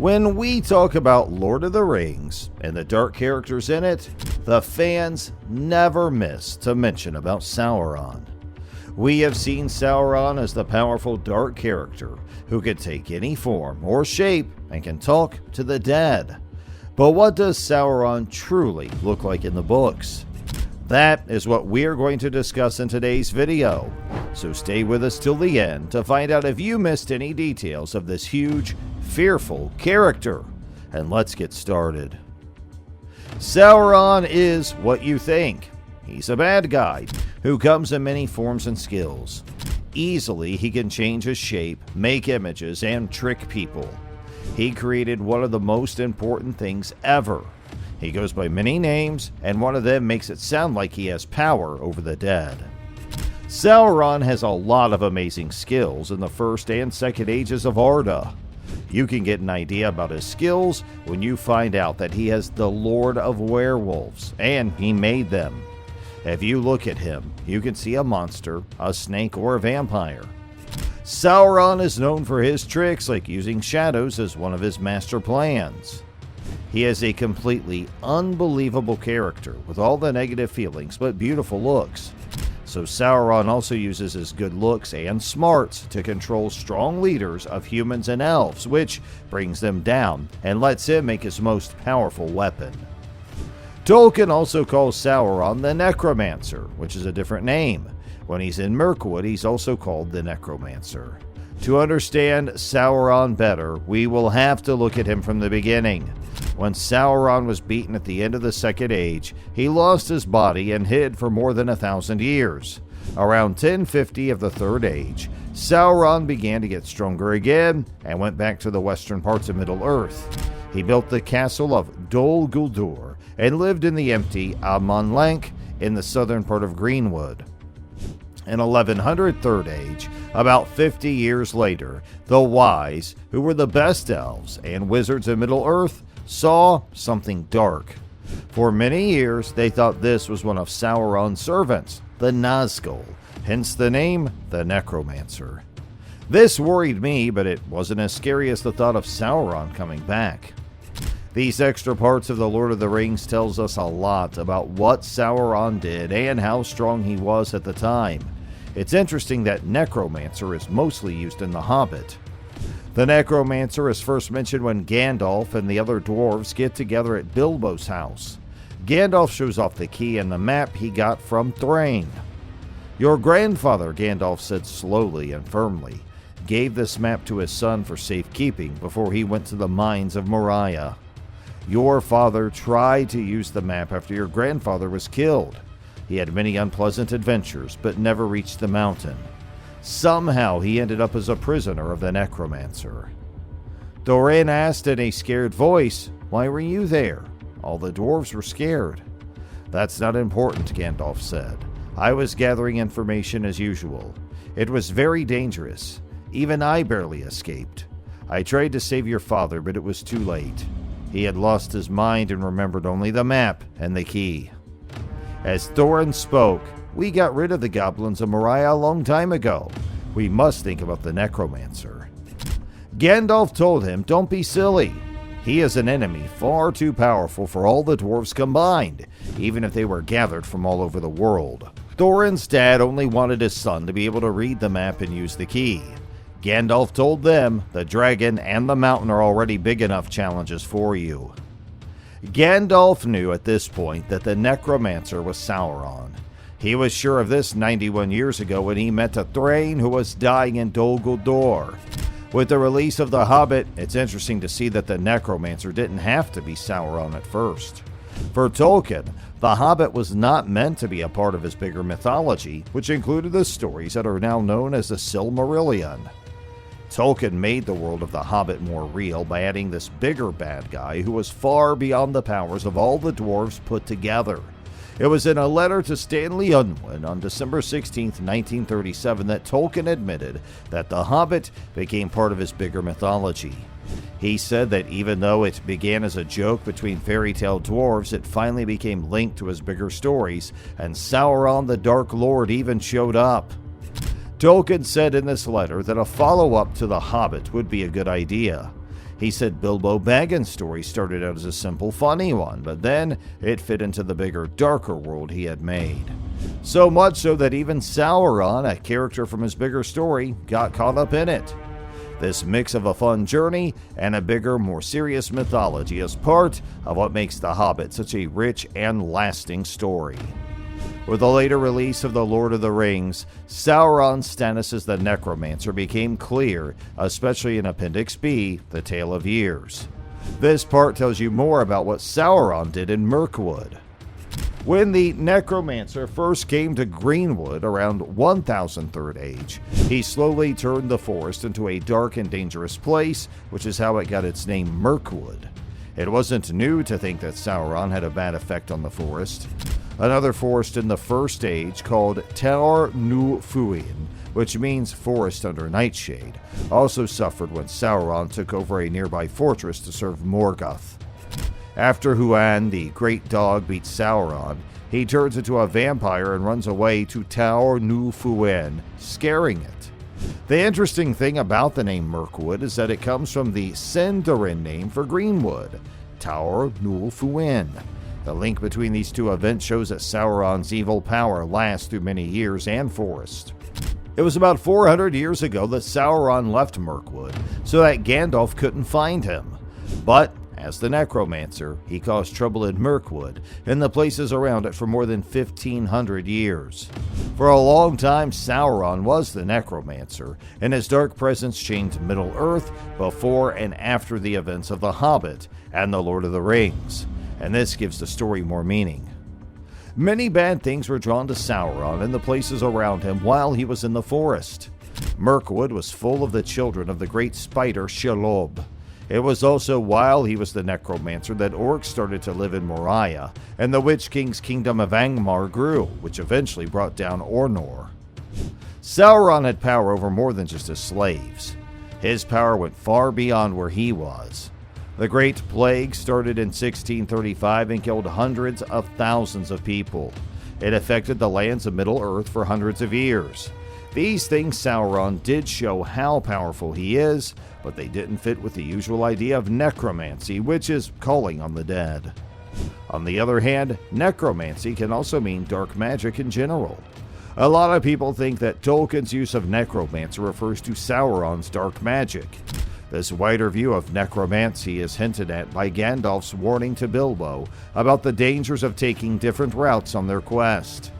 When we talk about Lord of the Rings and the dark characters in it, the fans never miss to mention about Sauron. We have seen Sauron as the powerful dark character who can take any form or shape and can talk to the dead. But what does Sauron truly look like in the books? That is what we're going to discuss in today's video, so stay with us till the end to find out if you missed any details of this huge, fearful character. And let's get started. Sauron is what you think. He's a bad guy who comes in many forms and skills. Easily he can change his shape, make images, and trick people. He created one of the most important things ever. He goes by many names, and one of them makes it sound like he has power over the dead. Sauron has a lot of amazing skills in the first and second ages of Arda. You can get an idea about his skills when you find out that he is the Lord of Werewolves, and he made them. If you look at him, you can see a monster, a snake, or a vampire. Sauron is known for his tricks, like using shadows as one of his master plans. He is a completely unbelievable character with all the negative feelings but beautiful looks. So Sauron also uses his good looks and smarts to control strong leaders of humans and elves, which brings them down and lets him make his most powerful weapon. Tolkien also calls Sauron the Necromancer, which is a different name. When he's in Mirkwood, he's also called the Necromancer. To understand Sauron better, we will have to look at him from the beginning. When Sauron was beaten at the end of the Second Age, he lost his body and hid for more than 1,000 years. Around 1050 of the Third Age, Sauron began to get stronger again and went back to the western parts of Middle-earth. He built the castle of Dol Guldur and lived in the empty Amon Lank in the southern part of Greenwood. In 1100 Third Age, about 50 years later, the wise, who were the best elves and wizards in Middle-earth, saw something dark. For many years, they thought this was one of Sauron's servants, the Nazgul, hence the name, the Necromancer. This worried me, but it wasn't as scary as the thought of Sauron coming back. These extra parts of the Lord of the Rings tells us a lot about what Sauron did and how strong he was at the time. It's interesting that Necromancer is mostly used in The Hobbit. The Necromancer is first mentioned when Gandalf and the other dwarves get together at Bilbo's house. Gandalf shows off the key and the map he got from Thrain. "Your grandfather," Gandalf said slowly and firmly, gave this map to his son for safekeeping before he went to the mines of Maia. "Your father tried to use the map after your grandfather was killed. He had many unpleasant adventures, but never reached the mountain. Somehow he ended up as a prisoner of the Necromancer." Thorin asked in a scared voice, "Why were you there?" All the dwarves were scared. "That's not important," Gandalf said. "I was gathering information as usual. It was very dangerous. Even I barely escaped. I tried to save your father, but it was too late. He had lost his mind and remembered only the map and the key." As Thorin spoke, "We got rid of the goblins of Moria a long time ago. We must think about the Necromancer." Gandalf told him, "Don't be silly. He is an enemy far too powerful for all the dwarves combined, even if they were gathered from all over the world." Thorin's dad only wanted his son to be able to read the map and use the key. Gandalf told them, "The dragon and the mountain are already big enough challenges for you." Gandalf knew at this point that the Necromancer was Sauron. He was sure of this 91 years ago when he met a Thrain who was dying in Dol Guldur. With the release of The Hobbit, it's interesting to see that the Necromancer didn't have to be Sauron at first. For Tolkien, The Hobbit was not meant to be a part of his bigger mythology, which included the stories that are now known as the Silmarillion. Tolkien made the world of The Hobbit more real by adding this bigger bad guy who was far beyond the powers of all the dwarves put together. It was in a letter to Stanley Unwin on December 16, 1937 that Tolkien admitted that The Hobbit became part of his bigger mythology. He said that even though it began as a joke between fairy tale dwarves, it finally became linked to his bigger stories, and Sauron the Dark Lord even showed up. Tolkien said in this letter that a follow-up to The Hobbit would be a good idea. He said Bilbo Baggins' story started out as a simple, funny one, but then it fit into the bigger, darker world he had made. So much so that even Sauron, a character from his bigger story, got caught up in it. This mix of a fun journey and a bigger, more serious mythology is part of what makes The Hobbit such a rich and lasting story. With the later release of The Lord of the Rings, Sauron's status as the Necromancer became clear, especially in Appendix B, The Tale of Years. This part tells you more about what Sauron did in Mirkwood. When the Necromancer first came to Greenwood around 1000 Third Age, he slowly turned the forest into a dark and dangerous place, which is how it got its name Mirkwood. It wasn't new to think that Sauron had a bad effect on the forest. Another forest in the First Age, called Tar Nu Fuin, which means forest under nightshade, also suffered when Sauron took over a nearby fortress to serve Morgoth. After Huan, the great dog, beats Sauron, he turns into a vampire and runs away to Tar Nu Fuin, scaring it. The interesting thing about the name Mirkwood is that it comes from the Sindarin name for Greenwood, Tar Nu Fuin. The link between these two events shows that Sauron's evil power lasts through many years and forests. It was about 400 years ago that Sauron left Mirkwood, so that Gandalf couldn't find him. But, as the Necromancer, he caused trouble in Mirkwood and the places around it for more than 1,500 years. For a long time, Sauron was the Necromancer, and his dark presence changed Middle-earth before and after the events of The Hobbit and The Lord of the Rings. And this gives the story more meaning. Many bad things were drawn to Sauron and the places around him while he was in the forest. Mirkwood was full of the children of the great spider Shelob. It was also while he was the Necromancer that orcs started to live in Moria, and the Witch King's kingdom of Angmar grew, which eventually brought down Ornor. Sauron had power over more than just his slaves. His power went far beyond where he was. The Great Plague started in 1635 and killed hundreds of thousands of people. It affected the lands of Middle-earth for hundreds of years. These things Sauron did show how powerful he is, but they didn't fit with the usual idea of necromancy, which is calling on the dead. On the other hand, necromancy can also mean dark magic in general. A lot of people think that Tolkien's use of necromancer refers to Sauron's dark magic. This wider view of necromancy is hinted at by Gandalf's warning to Bilbo about the dangers of taking different routes on their quest.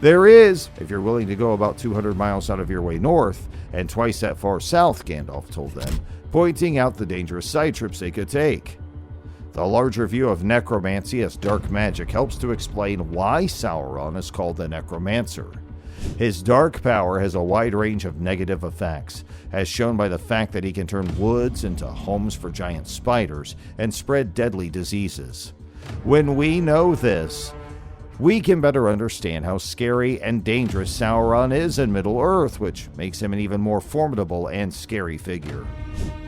There is, if you're willing to go about 200 miles out of your way north, and twice that far south, Gandalf told them, pointing out the dangerous side trips they could take. The larger view of necromancy as dark magic helps to explain why Sauron is called the Necromancer. His dark power has a wide range of negative effects, as shown by the fact that he can turn woods into homes for giant spiders and spread deadly diseases. When we know this, we can better understand how scary and dangerous Sauron is in Middle-earth, which makes him an even more formidable and scary figure.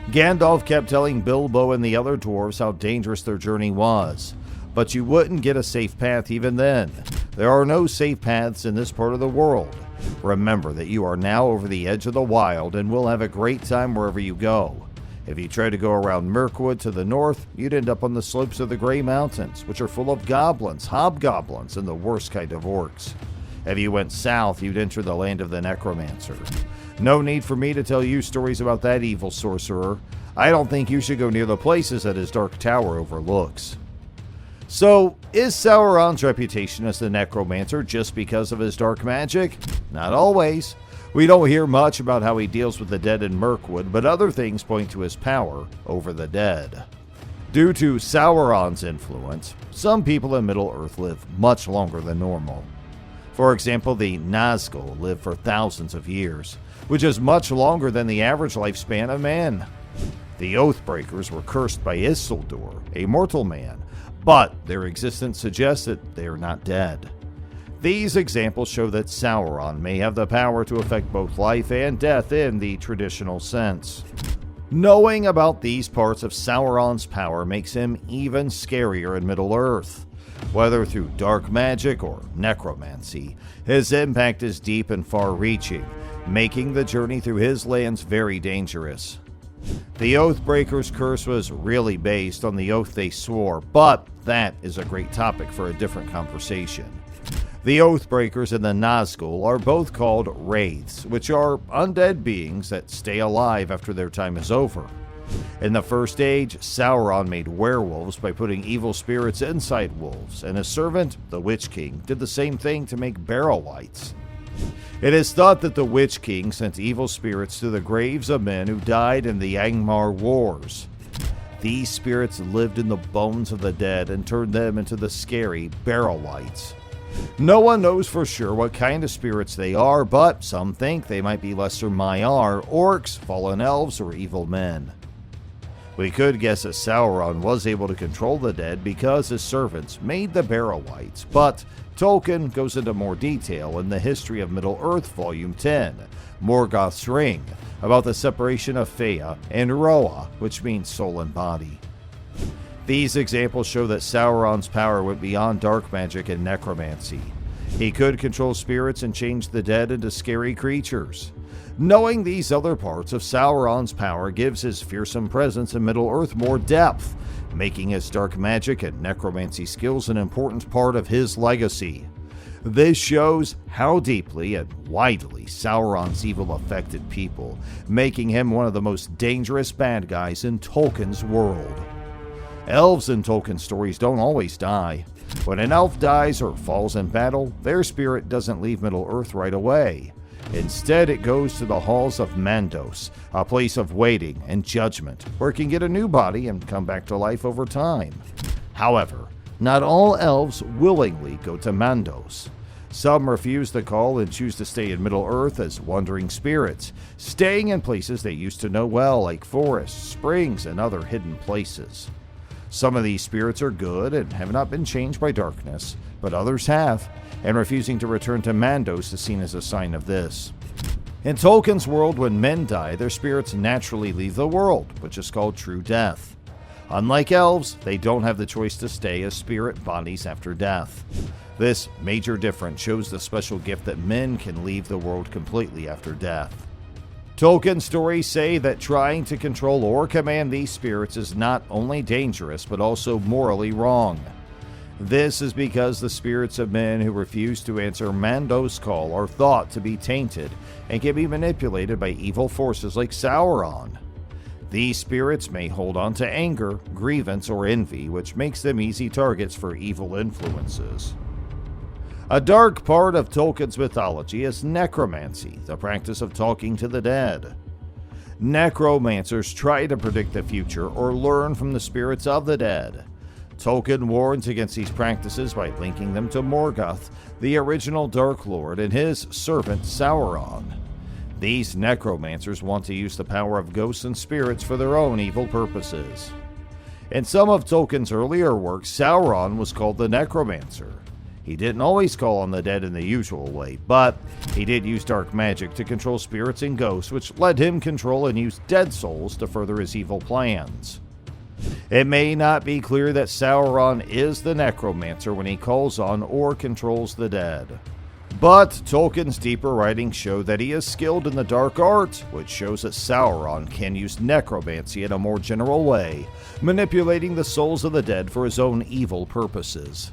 Gandalf kept telling Bilbo and the other dwarves how dangerous their journey was, but you wouldn't get a safe path even then. There are no safe paths in this part of the world. Remember that you are now over the edge of the wild and will have a great time wherever you go. If you try to go around Mirkwood to the north, you'd end up on the slopes of the Grey Mountains, which are full of goblins, hobgoblins, and the worst kind of orcs. If you went south, you'd enter the land of the Necromancer. No need for me to tell you stories about that evil sorcerer. I don't think you should go near the places that his dark tower overlooks. So, is Sauron's reputation as the Necromancer just because of his dark magic? Not always. We don't hear much about how he deals with the dead in Mirkwood, but other things point to his power over the dead. Due to Sauron's influence, some people in Middle-earth live much longer than normal. For example, the Nazgul live for thousands of years, which is much longer than the average lifespan of man. The Oathbreakers were cursed by Isildur, a mortal man, but their existence suggests that they are not dead. These examples show that Sauron may have the power to affect both life and death in the traditional sense. Knowing about these parts of Sauron's power makes him even scarier in Middle-earth. Whether through dark magic or necromancy, his impact is deep and far-reaching, making the journey through his lands very dangerous. The Oathbreakers' curse was really based on the oath they swore, but that is a great topic for a different conversation. The Oathbreakers and the Nazgul are both called wraiths, which are undead beings that stay alive after their time is over. In the First Age, Sauron made werewolves by putting evil spirits inside wolves, and his servant, the Witch King, did the same thing to make barrow-wights. It is thought that the Witch King sent evil spirits to the graves of men who died in the Angmar Wars. These spirits lived in the bones of the dead and turned them into the scary barrow-wights. No one knows for sure what kind of spirits they are, but some think they might be lesser Maia, orcs, fallen elves, or evil men. We could guess that Sauron was able to control the dead because his servants made the barrow-wights, but Tolkien goes into more detail in the History of Middle-earth Volume 10, Morgoth's Ring, about the separation of Fea and Roa, which means soul and body. These examples show that Sauron's power went beyond dark magic and necromancy. He could control spirits and change the dead into scary creatures. Knowing these other parts of Sauron's power gives his fearsome presence in Middle-earth more depth, making his dark magic and necromancy skills an important part of his legacy. This shows how deeply and widely Sauron's evil affected people, making him one of the most dangerous bad guys in Tolkien's world. Elves in Tolkien stories don't always die. When an elf dies or falls in battle, their spirit doesn't leave Middle-earth right away. Instead, it goes to the halls of Mandos, a place of waiting and judgment, where it can get a new body and come back to life over time. However, not all elves willingly go to Mandos. Some refuse the call and choose to stay in Middle-earth as wandering spirits, staying in places they used to know well, like forests, springs, and other hidden places. Some of these spirits are good and have not been changed by darkness, but others have, and refusing to return to Mandos is seen as a sign of this. In Tolkien's world, when men die, their spirits naturally leave the world, which is called true death. Unlike elves, they don't have the choice to stay as spirit bodies after death. This major difference shows the special gift that men can leave the world completely after death. Tolkien stories say that trying to control or command these spirits is not only dangerous, but also morally wrong. This is because the spirits of men who refuse to answer Mando's call are thought to be tainted and can be manipulated by evil forces like Sauron. These spirits may hold on to anger, grievance, or envy, which makes them easy targets for evil influences. A dark part of Tolkien's mythology is necromancy, the practice of talking to the dead. Necromancers try to predict the future or learn from the spirits of the dead. Tolkien warns against these practices by linking them to Morgoth, the original Dark Lord, and his servant Sauron. These necromancers want to use the power of ghosts and spirits for their own evil purposes. In some of Tolkien's earlier works, Sauron was called the Necromancer. He didn't always call on the dead in the usual way, but he did use dark magic to control spirits and ghosts, which let him control and use dead souls to further his evil plans. It may not be clear that Sauron is the Necromancer when he calls on or controls the dead. But Tolkien's deeper writings show that he is skilled in the dark art, which shows that Sauron can use necromancy in a more general way, manipulating the souls of the dead for his own evil purposes.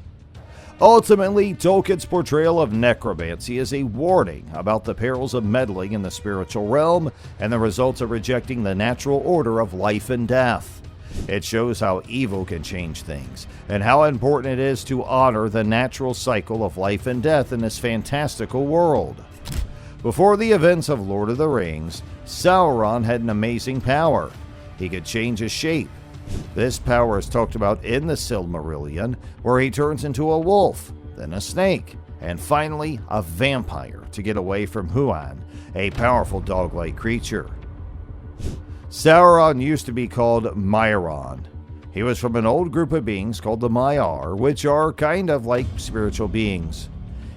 Ultimately, Tolkien's portrayal of necromancy is a warning about the perils of meddling in the spiritual realm and the results of rejecting the natural order of life and death. It shows how evil can change things, and how important it is to honor the natural cycle of life and death in this fantastical world. Before the events of Lord of the Rings, Sauron had an amazing power. He could change his shape. This power is talked about in the Silmarillion, where he turns into a wolf, then a snake, and finally a vampire to get away from Huan, a powerful dog-like creature. Sauron used to be called Mairon. He was from an old group of beings called the Maiar, which are kind of like spiritual beings.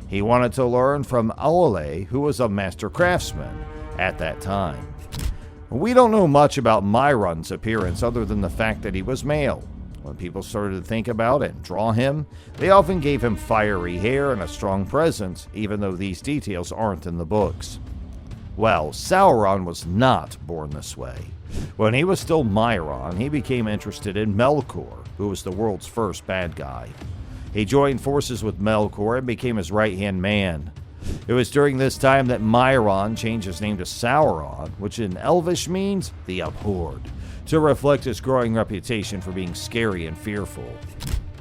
He wanted to learn from Aule, who was a master craftsman at that time. We don't know much about Mairon's appearance other than the fact that he was male. When people started to think about and draw him, they often gave him fiery hair and a strong presence, even though these details aren't in the books. Well, Sauron was not born this way. When he was still Mairon, he became interested in Melkor, who was the world's first bad guy. He joined forces with Melkor and became his right-hand man. It was during this time that Mairon changed his name to Sauron, which in Elvish means the abhorred, to reflect his growing reputation for being scary and fearful.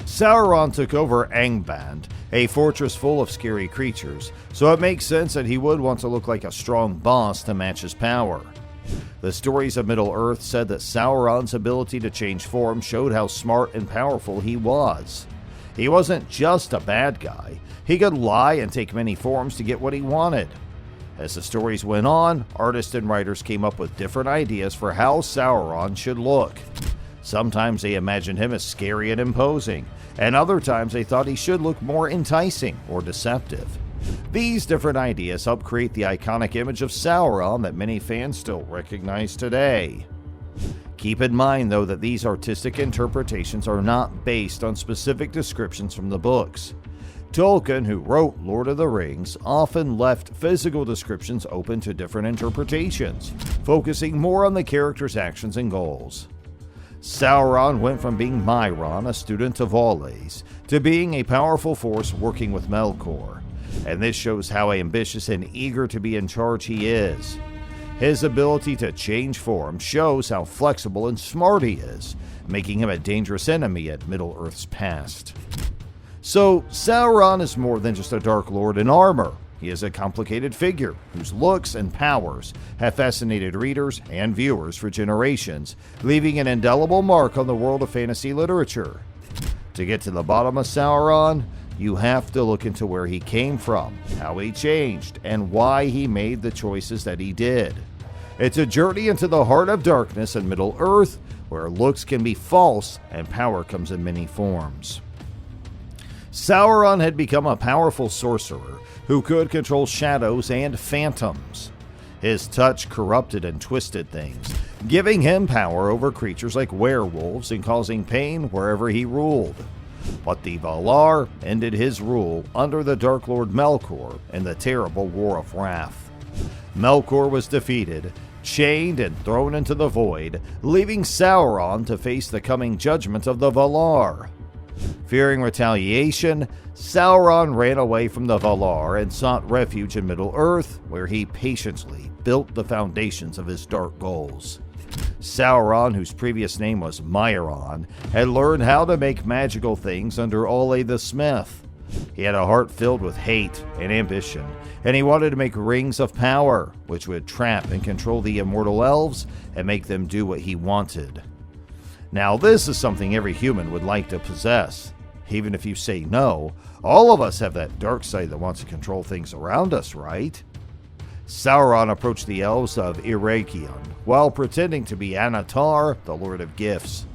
Sauron took over Angband, a fortress full of scary creatures, so it makes sense that he would want to look like a strong boss to match his power. The stories of Middle-earth said that Sauron's ability to change form showed how smart and powerful he was. He wasn't just a bad guy, he could lie and take many forms to get what he wanted. As the stories went on, artists and writers came up with different ideas for how Sauron should look. Sometimes they imagined him as scary and imposing, and other times they thought he should look more enticing or deceptive. These different ideas helped create the iconic image of Sauron that many fans still recognize today. Keep in mind, though, that these artistic interpretations are not based on specific descriptions from the books. Tolkien, who wrote Lord of the Rings, often left physical descriptions open to different interpretations, focusing more on the character's actions and goals. Sauron went from being Mairon, a student of Aules, to being a powerful force working with Melkor, and this shows how ambitious and eager to be in charge he is. His ability to change form shows how flexible and smart he is, making him a dangerous enemy at Middle-earth's past. So, Sauron is more than just a Dark Lord in armor. He is a complicated figure whose looks and powers have fascinated readers and viewers for generations, leaving an indelible mark on the world of fantasy literature. To get to the bottom of Sauron, you have to look into where he came from, how he changed, and why he made the choices that he did. It's a journey into the heart of darkness in Middle-earth, where looks can be false and power comes in many forms. Sauron had become a powerful sorcerer who could control shadows and phantoms. His touch corrupted and twisted things, giving him power over creatures like werewolves and causing pain wherever he ruled. But the Valar ended his rule under the Dark Lord Melkor in the terrible War of Wrath. Melkor was defeated, chained and thrown into the void, leaving Sauron to face the coming judgment of the Valar. Fearing retaliation, Sauron ran away from the Valar and sought refuge in Middle-earth, where he patiently built the foundations of his dark goals. Sauron, whose previous name was Mairon, had learned how to make magical things under Ole the Smith. He had a heart filled with hate and ambition, and he wanted to make rings of power, which would trap and control the immortal elves and make them do what he wanted. Now, this is something every human would like to possess. Even if you say no, all of us have that dark side that wants to control things around us, right? Sauron approached the elves of Eregion while pretending to be Anatar, the Lord of Gifts.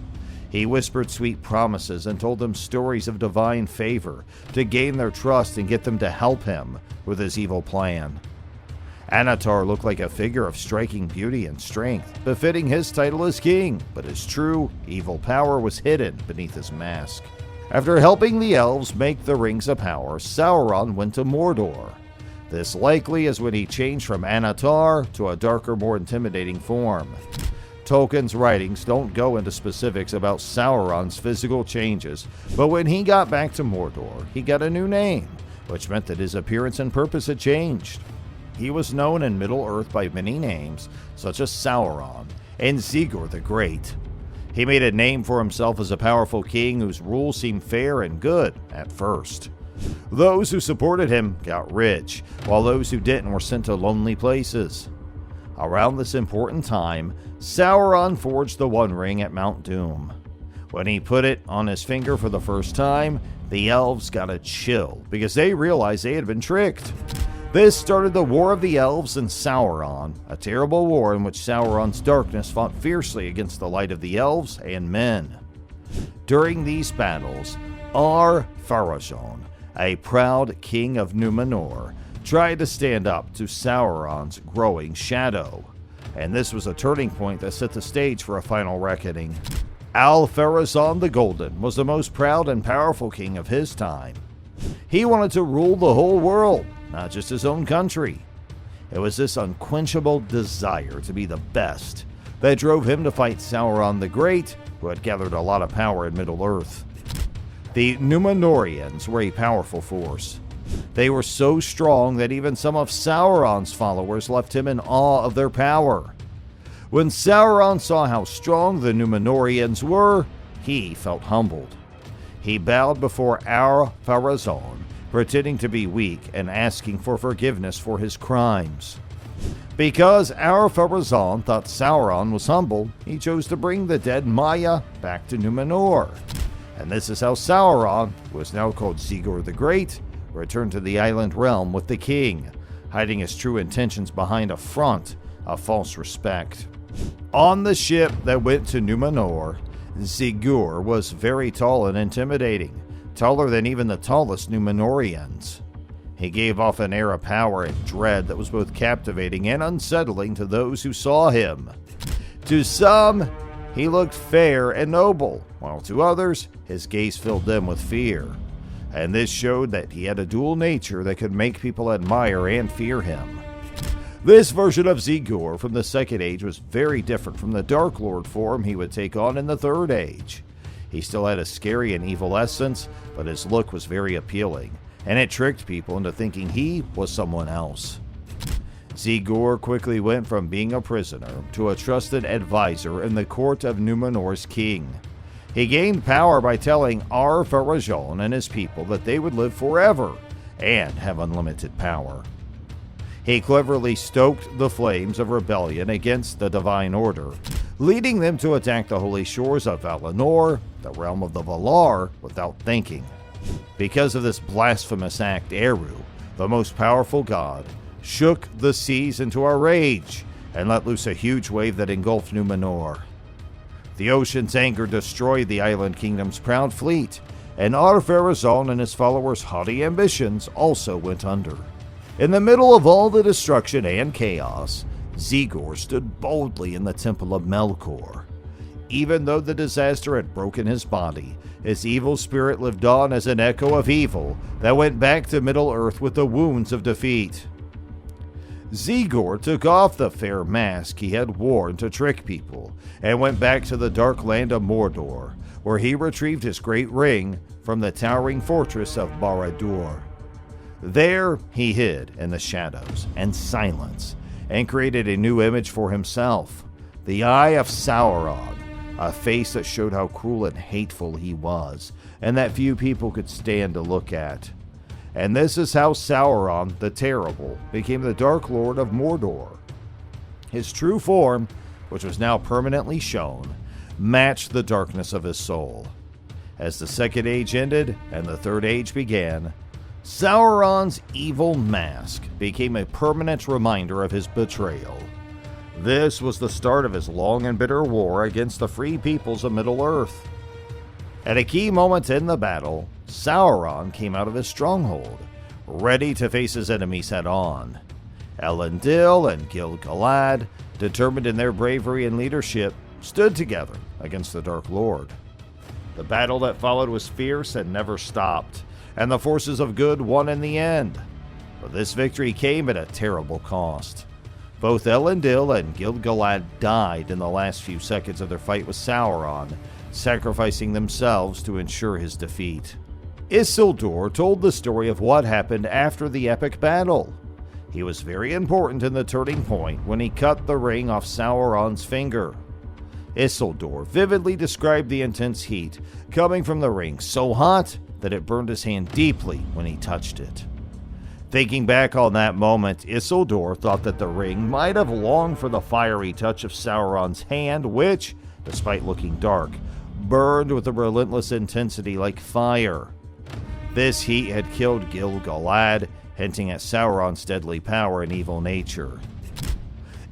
He whispered sweet promises and told them stories of divine favor to gain their trust and get them to help him with his evil plan. Anatar looked like a figure of striking beauty and strength, befitting his title as king, but his true, evil power was hidden beneath his mask. After helping the elves make the Rings of Power, Sauron went to Mordor. This likely is when he changed from Anatar to a darker, more intimidating form. Tolkien's writings don't go into specifics about Sauron's physical changes, but when he got back to Mordor, he got a new name, which meant that his appearance and purpose had changed. He was known in Middle-earth by many names, such as Sauron and Zigor the Great. He made a name for himself as a powerful king whose rule seemed fair and good at first. Those who supported him got rich, while those who didn't were sent to lonely places. Around this important time, Sauron forged the One Ring at Mount Doom. When he put it on his finger for the first time, the elves got a chill because they realized they had been tricked. This started the War of the Elves and Sauron, a terrible war in which Sauron's darkness fought fiercely against the light of the elves and men. During these battles, Ar-Pharazôn, a proud king of Numenor, tried to stand up to Sauron's growing shadow, and this was a turning point that set the stage for a final reckoning. Al-Pharazôn the Golden was the most proud and powerful king of his time. He wanted to rule the whole world, not just his own country. It was this unquenchable desire to be the best that drove him to fight Sauron the Great, who had gathered a lot of power in Middle-earth. The Numenorians were a powerful force. They were so strong that even some of Sauron's followers left him in awe of their power. When Sauron saw how strong the Numenorians were, he felt humbled. He bowed before Ar-Pharazôn, pretending to be weak and asking for forgiveness for his crimes. Because Ar-Pharazôn thought Sauron was humble, he chose to bring the dead Maia back to Numenor. And this is how Sauron, who is now called Zigor the Great, returned to the island realm with the king, hiding his true intentions behind a front of false respect. On the ship that went to Numenor, Zigor was very tall and intimidating, taller than even the tallest Numenorians. He gave off an air of power and dread that was both captivating and unsettling to those who saw him. To some, he looked fair and noble, while to others, his gaze filled them with fear. And this showed that he had a dual nature that could make people admire and fear him. This version of Zigor from the Second Age was very different from the Dark Lord form he would take on in the Third Age. He still had a scary and evil essence, but his look was very appealing, and it tricked people into thinking he was someone else. Zigor quickly went from being a prisoner to a trusted advisor in the court of Numenor's king. He gained power by telling Ar-Pharazôn and his people that they would live forever and have unlimited power. He cleverly stoked the flames of rebellion against the Divine Order, leading them to attack the holy shores of Valinor, the realm of the Valar, without thinking. Because of this blasphemous act, Eru, the most powerful god, shook the seas into a rage and let loose a huge wave that engulfed Numenor. The ocean's anger destroyed the island kingdom's proud fleet, and Ar-Pharazôn and his followers' haughty ambitions also went under. In the middle of all the destruction and chaos, Zigor stood boldly in the Temple of Melkor. Even though the disaster had broken his body, his evil spirit lived on as an echo of evil that went back to Middle-earth with the wounds of defeat. Zigor took off the fair mask he had worn to trick people and went back to the dark land of Mordor, where he retrieved his great ring from the towering fortress of Barad-dûr. There he hid in the shadows and silence and created a new image for himself, the Eye of Sauron, a face that showed how cruel and hateful he was and that few people could stand to look at. And this is how Sauron the Terrible became the Dark Lord of Mordor. His true form, which was now permanently shown, matched the darkness of his soul. As the Second Age ended and the Third Age began, Sauron's evil mask became a permanent reminder of his betrayal. This was the start of his long and bitter war against the free peoples of Middle-earth. At a key moment in the battle, Sauron came out of his stronghold, ready to face his enemies head-on. Elendil and Gil-galad, determined in their bravery and leadership, stood together against the Dark Lord. The battle that followed was fierce and never stopped, and the forces of good won in the end. But this victory came at a terrible cost. Both Elendil and Gil-galad died in the last few seconds of their fight with Sauron, sacrificing themselves to ensure his defeat. Isildur told the story of what happened after the epic battle. He was very important in the turning point when he cut the ring off Sauron's finger. Isildur vividly described the intense heat coming from the ring, so hot that it burned his hand deeply when he touched it. Thinking back on that moment, Isildur thought that the ring might have longed for the fiery touch of Sauron's hand, which, despite looking dark, burned with a relentless intensity like fire. This heat had killed Gil-galad, hinting at Sauron's deadly power and evil nature.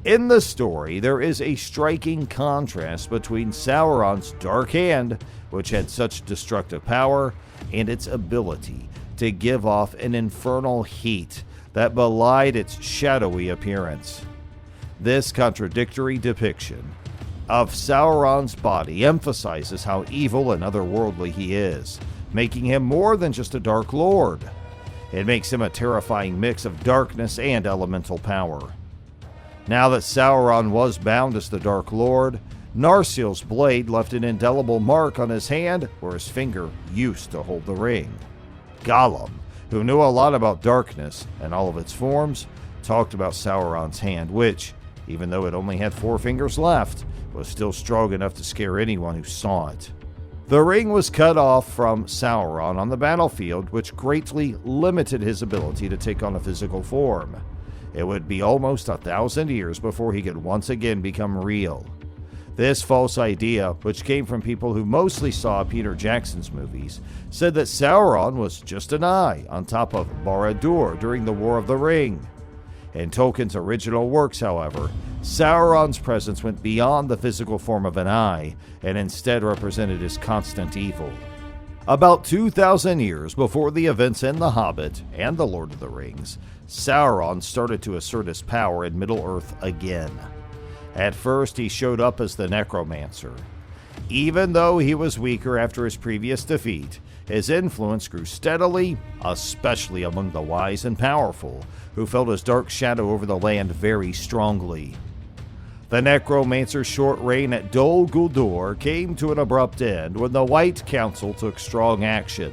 In the story, there is a striking contrast between Sauron's dark hand, which had such destructive power, and its ability to give off an infernal heat that belied its shadowy appearance. This contradictory depiction of Sauron's body emphasizes how evil and otherworldly he is, making him more than just a Dark Lord. It makes him a terrifying mix of darkness and elemental power. Now that Sauron was bound as the Dark Lord, Narsil's blade left an indelible mark on his hand where his finger used to hold the ring. Gollum, who knew a lot about darkness and all of its forms, talked about Sauron's hand, which, even though it only had 4 fingers left, was still strong enough to scare anyone who saw it. The ring was cut off from Sauron on the battlefield, which greatly limited his ability to take on a physical form. It would be almost 1,000 years before he could once again become real. This false idea, which came from people who mostly saw Peter Jackson's movies, said that Sauron was just an eye on top of Barad-dûr during the War of the Ring. In Tolkien's original works, however, Sauron's presence went beyond the physical form of an eye and instead represented his constant evil. About 2,000 years before the events in The Hobbit and The Lord of the Rings, Sauron started to assert his power in Middle-earth again. At first, he showed up as the Necromancer. Even though he was weaker after his previous defeat, his influence grew steadily, especially among the wise and powerful, who felt his dark shadow over the land very strongly. The Necromancer's short reign at Dol Guldur came to an abrupt end when the White Council took strong action.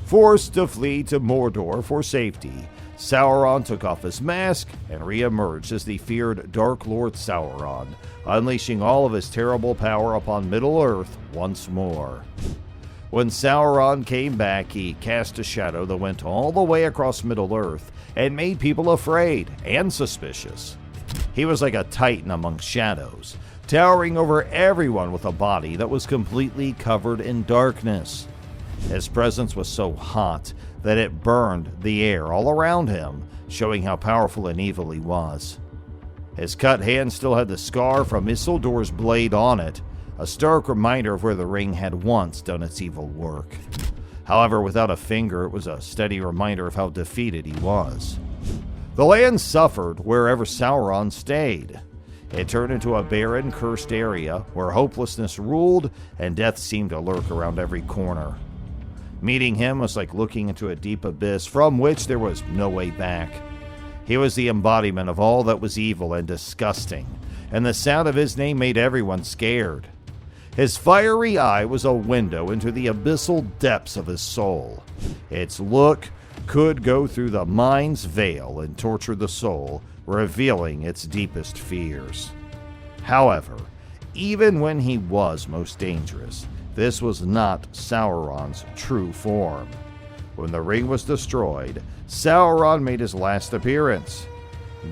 Forced to flee to Mordor for safety, Sauron took off his mask and re-emerged as the feared Dark Lord Sauron, unleashing all of his terrible power upon Middle-earth once more. When Sauron came back, he cast a shadow that went all the way across Middle-earth and made people afraid and suspicious. He was like a titan among shadows, towering over everyone with a body that was completely covered in darkness. His presence was so hot that it burned the air all around him, showing how powerful and evil he was. His cut hand still had the scar from Isildur's blade on it, a stark reminder of where the ring had once done its evil work. However, without a finger, it was a steady reminder of how defeated he was. The land suffered wherever Sauron stayed. It turned into a barren, cursed area where hopelessness ruled and death seemed to lurk around every corner. Meeting him was like looking into a deep abyss from which there was no way back. He was the embodiment of all that was evil and disgusting, and the sound of his name made everyone scared. His fiery eye was a window into the abyssal depths of his soul. Its look could go through the mind's veil and torture the soul, revealing its deepest fears. However, even when he was most dangerous, this was not Sauron's true form. When the ring was destroyed, Sauron made his last appearance.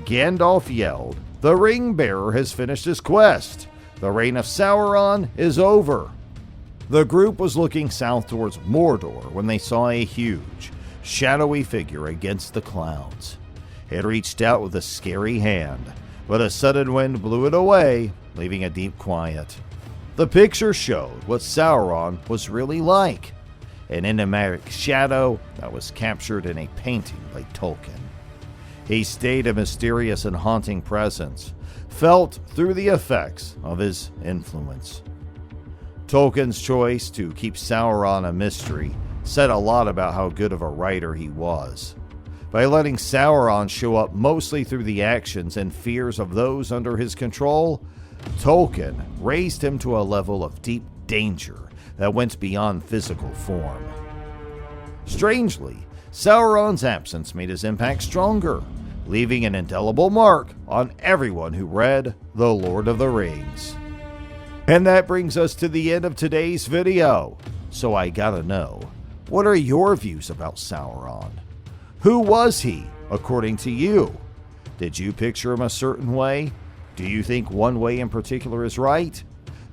Gandalf yelled, "The ring-bearer has finished his quest. The reign of Sauron is over." The group was looking south towards Mordor when they saw a huge, shadowy figure against the clouds. It reached out with a scary hand, but a sudden wind blew it away, leaving a deep quiet. The picture showed what Sauron was really like, an enigmatic shadow that was captured in a painting by Tolkien. He stayed a mysterious and haunting presence, felt through the effects of his influence. Tolkien's choice to keep Sauron a mystery said a lot about how good of a writer he was. By letting Sauron show up mostly through the actions and fears of those under his control, Tolkien raised him to a level of deep danger that went beyond physical form. Strangely, Sauron's absence made his impact stronger, leaving an indelible mark on everyone who read The Lord of the Rings. And that brings us to the end of today's video. So I gotta know, what are your views about Sauron? Who was he, according to you? Did you picture him a certain way? Do you think one way in particular is right?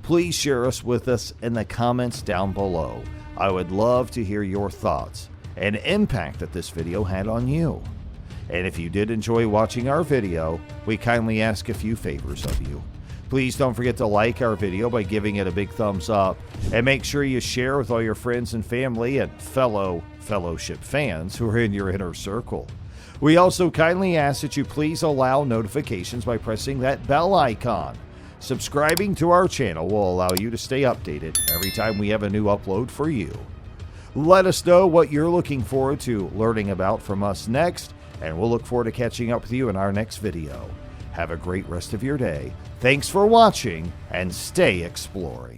Please share us with us in the comments down below. I would love to hear your thoughts and impact that this video had on you. And if you did enjoy watching our video, we kindly ask a few favors of you. Please don't forget to like our video by giving it a big thumbs up, and make sure you share with all your friends and family and fellow Fellowship fans who are in your inner circle. We also kindly ask that you please allow notifications by pressing that bell icon. Subscribing to our channel will allow you to stay updated every time we have a new upload for you. Let us know what you're looking forward to learning about from us next, and we'll look forward to catching up with you in our next video. Have a great rest of your day. Thanks for watching, and stay exploring.